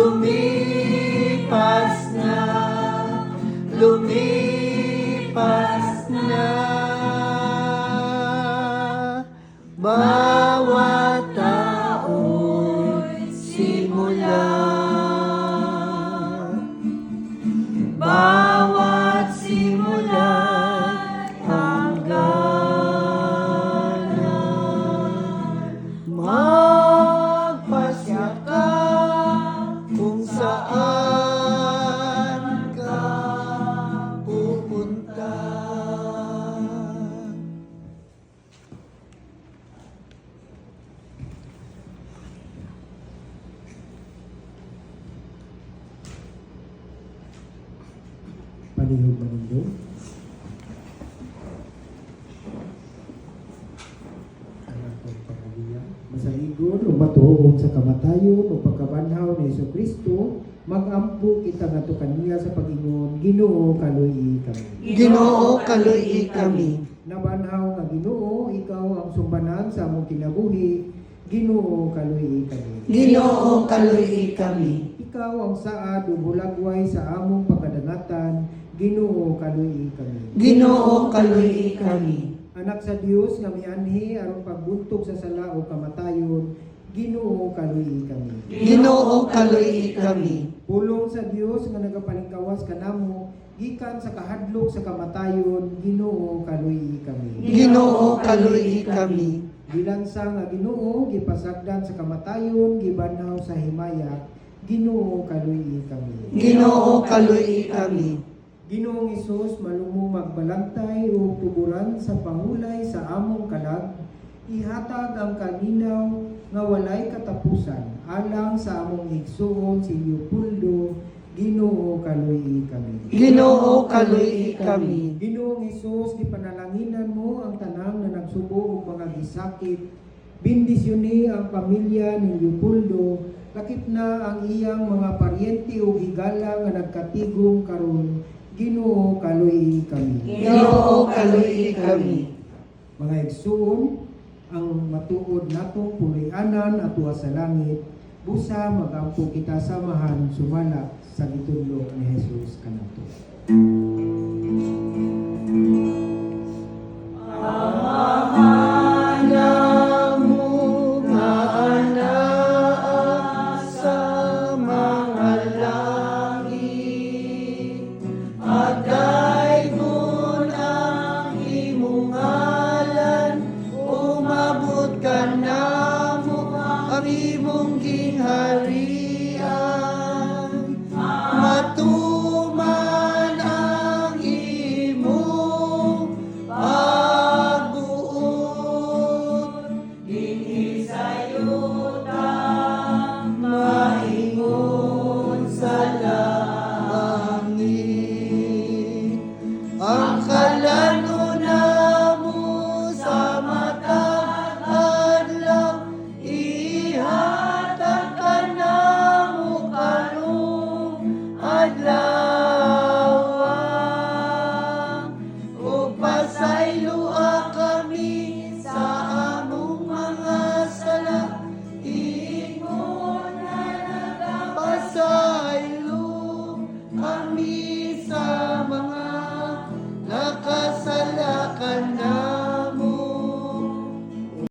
lumipas na, lumipas na. Bawat tao'y simula, bawat simula hangganan. Magpasya ka kung saan ka pupunta. Palihog manundo. Masaligon o matuhog sa kamatayon o pagkabanhaw ni Jesucristo, magampo kita ngadto kaniya sa pag-ingon, Ginoo kaluy kami. Ginoo kaluy kami. Nabanhaw nga Ginoo, ikaw ang sumbanan sa among kinabuhi. Ginoo kaluy kami. Ginoo kaluy kami. Ikaw ang saad o bulagway sa among pagkadangatan. Ginoo kaluy kami. Ginoo kaluy kami. Anak sa Dios nga mianhi aron pagbuntog sa sala o kamatayon. Ginoo kaluy kami. Ginoo kaluy kami. Pulong sa Dios nga nagapalingkawas kanamo gikan sa kahadlok sa kamatayon. Ginoo kaluy kami. Ginoo kaluy kami. Bilansa nga Ginoo gipasagdan sa kamatayon, gibanhaw sa himaya. Ginoo kaluy kami. Ginoo kaluy kami. Ginoong Isus, malumo magbalantay o tuburan sa pangulay sa among kalag, ihatag ang kalinaw nga walay katapusan, alang sa among igsuon si Leopoldo. Ginoo kaluy kami. Ginoo kaluy kami. Ginoong Isus, gipanalanginan mo ang tanang na nagsubo og mga gisakit. Bendisyon ang pamilya ni Leopoldo, lakip na ang iyang mga paryente o higala nga nagkatigong karon. Ginoo kaluy kami. Ginoo kaluy kami. Mga igsuon, ang matuod natong purianan ato sa langit, busa magampo kita samahan sumala sa gitudlo ni Jesus kanato. Amahan mo nga anak sa mga langit, at daygon ang imong ngalan, umabot ka namo ang imong gingharian. Matuman ang imong pagbuot, dinhi